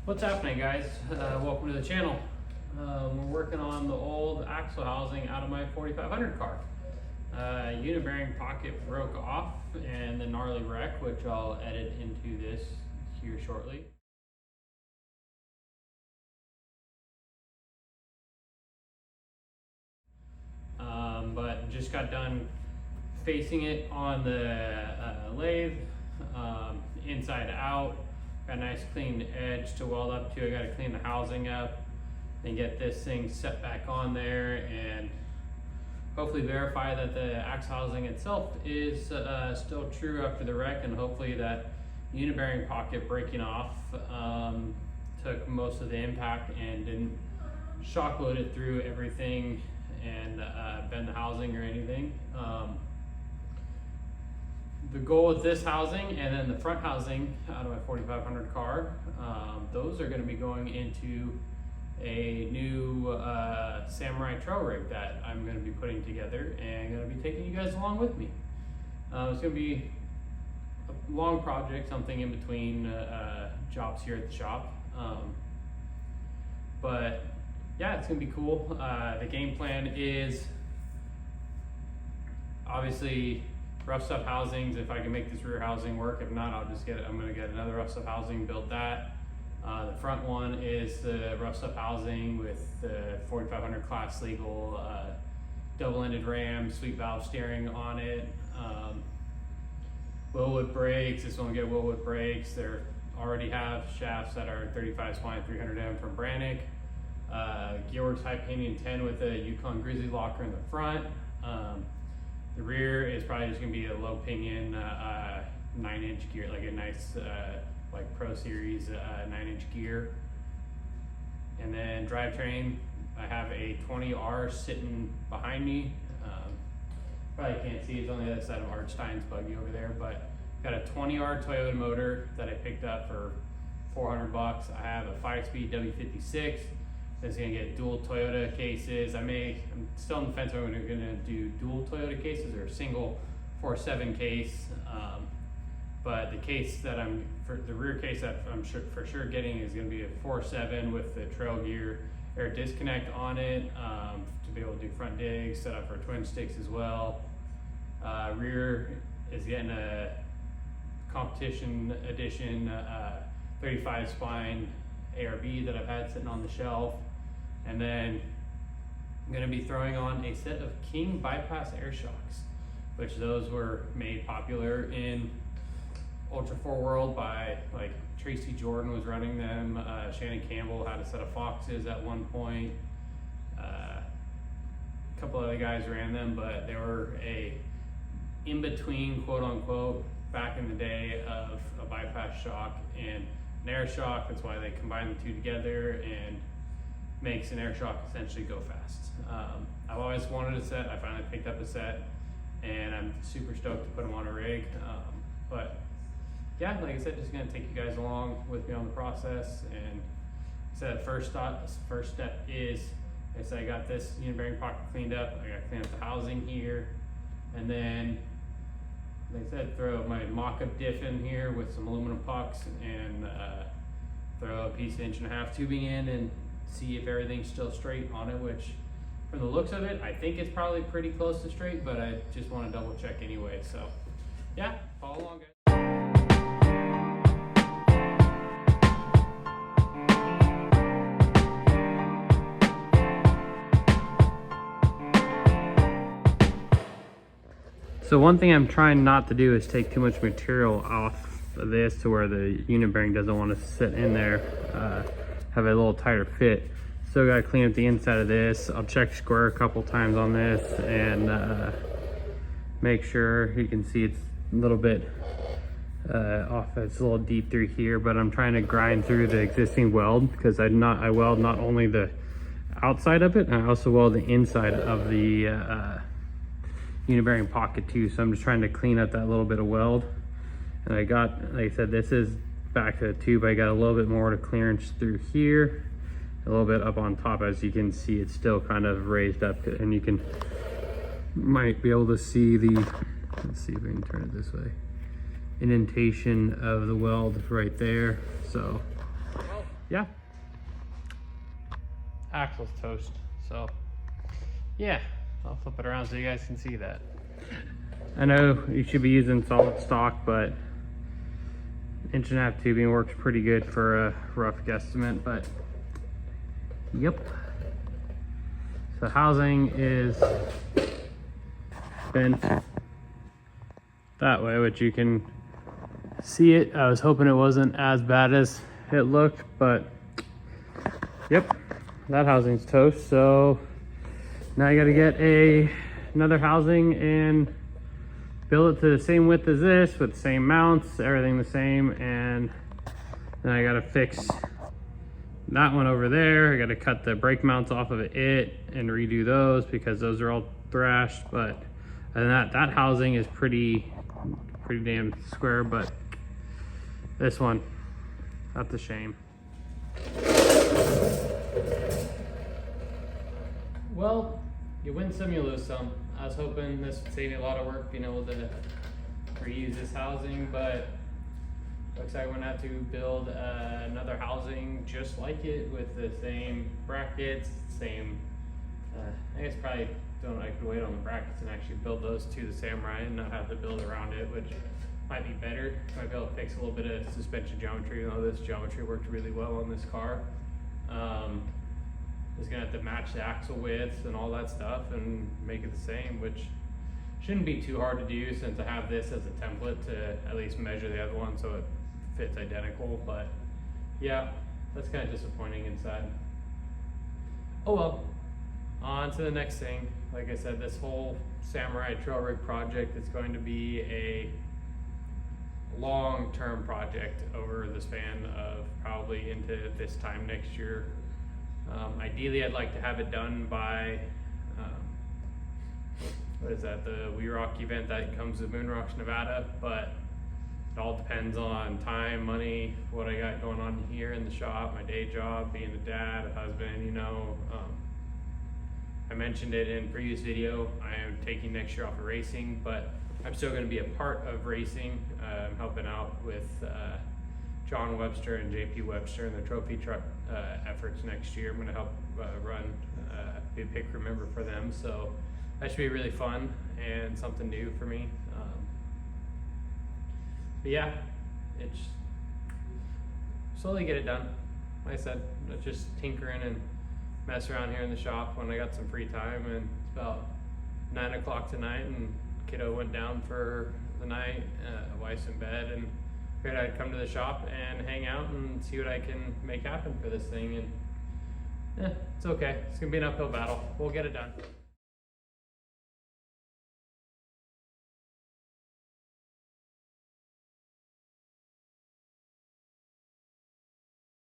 What's happening, guys? Welcome to the channel. We're working on the old axle housing out of my 4500 car. Unit bearing pocket broke off and the gnarly wreck, which I'll edit into this here shortly. But just got done facing it on the lathe, inside out. Got a nice clean edge to weld up to. I got to clean the housing up and get this thing set back on there and hopefully verify that the axle housing itself is still true after the wreck, and hopefully that unit bearing pocket breaking off took most of the impact and didn't shock load it through everything and bend the housing or anything. The goal with this housing and then the front housing out of my 4500 car, those are going to be going into a new Samurai trail rig that I'm going to be putting together and going to be taking you guys along with me. It's going to be a long project, something in between jobs here at the shop. But yeah, it's going to be cool. The game plan is obviously rough stuff housings if I can make this rear housing work. If not, I'm going to get another rough stuff housing, build that. The front one is the rough stuff housing with the 4500 class legal double-ended ram, sweep valve steering on it. Willwood brakes. This one will get Willwood brakes. They already have shafts that are 35 spline 300M from Brannick. Gearworks high pinion 10 with a Yukon Grizzly locker in the front. The rear is probably just gonna be a low pinion 9-inch gear, like a nice like Pro Series 9-inch gear. And then drivetrain, I have a 20R sitting behind me. Probably can't see, it's on the other side of Art Stein's buggy over there, but got a 20R Toyota motor that I picked up for 400 bucks. I have a 5-speed W56. That's gonna get dual Toyota cases. I'm still on the fence whether I'm gonna do dual Toyota cases or a single 4.7 case. But the case that the rear case that I'm for sure getting is gonna be a 4.7 with the trail gear air disconnect on it, to be able to do front digs, set up for twin sticks as well. Rear is getting a competition edition 35 spine ARB that I've had sitting on the shelf. And then I'm going to be throwing on a set of King bypass air shocks, which those were made popular in Ultra 4 World by, like, Tracy Jordan was running them. Shannon Campbell had a set of Foxes at one point. A couple other guys ran them, but they were a in-between, quote unquote, back in the day of a bypass shock and an air shock. That's why they combine the two together and makes an air shock essentially go fast. I've always wanted a set. I finally picked up a set and I'm super stoked to put them on a rig. But yeah, like I said, just gonna take you guys along with me on the process. And I said first step is, I got this unit bearing pocket cleaned up. I got to clean up the housing here, and then, like I said, throw my mock-up diff in here with some aluminum pucks and throw a piece of 1.5-inch tubing in and see if everything's still straight on it, which from the looks of it, I think it's probably pretty close to straight, but I just want to double check anyway. So yeah, follow along, guys. So one thing I'm trying not to do is take too much material off of this to where the unit bearing doesn't want to sit in there, have a little tighter fit. Still got to clean up the inside of this. I'll check square a couple times on this and make sure. You can see it's a little bit off. It's a little deep through here, but I'm trying to grind through the existing weld because I weld not only the outside of it, I also weld the inside of the unit bearing pocket too. So I'm just trying to clean up that little bit of weld. And I got, like I said, this is back to the tube. I got a little bit more to clearance through here, a little bit up on top. As you can see, it's still kind of raised up, and you might be able to see let's see if we can turn it this way, indentation of the weld right there. So yeah, axle's toast. So yeah, I'll flip it around so you guys can see that. I know you should be using solid stock, but 1.5" tubing works pretty good for a rough guesstimate, but yep. So housing is bent that way, which you can see it. I was hoping it wasn't as bad as it looked, but yep, that housing's toast. So now you gotta get another housing and build it to the same width as this with the same mounts, everything the same, and then I gotta fix that one over there. I gotta cut the brake mounts off of it and redo those because those are all thrashed. But and that housing is pretty damn square, but this one, that's a shame. Well, you win some, you lose some. I was hoping this would save me a lot of work being able to reuse this housing, but looks like I'm gonna have to build another housing just like it with the same brackets, same, I guess probably I could wait on the brackets and actually build those to the Samurai and not have to build around it, which might be better. Might be able to fix a little bit of suspension geometry, even though this geometry worked really well on this car. Just gonna have to match the axle width and all that stuff and make it the same, which shouldn't be too hard to do since I have this as a template to at least measure the other one so it fits identical. But yeah, that's kind of disappointing inside. Oh well, on to the next thing. Like I said, this whole Samurai trail rig project is going to be a long-term project over the span of probably into this time next year. Ideally, I'd like to have it done by, what is that, the We Rock event that comes to Moon Rocks, Nevada, but it all depends on time, money, what I got going on here in the shop, my day job, being a dad, a husband, you know. I mentioned it in previous video, I am taking next year off of racing, but I'm still going to be a part of racing. I'm helping out with John Webster and JP Webster and the trophy truck efforts next year. I'm going to help run, be a pit crew member for them, so that should be really fun and something new for me. But yeah, it's slowly get it done. Like I said, just tinkering and mess around here in the shop when I got some free time, and it's about 9 o'clock tonight and kiddo went down for the night, wife's in bed, and figured I'd come to the shop and hang out and see what I can make happen for this thing. And it's okay, it's gonna be an uphill battle. We'll get it done.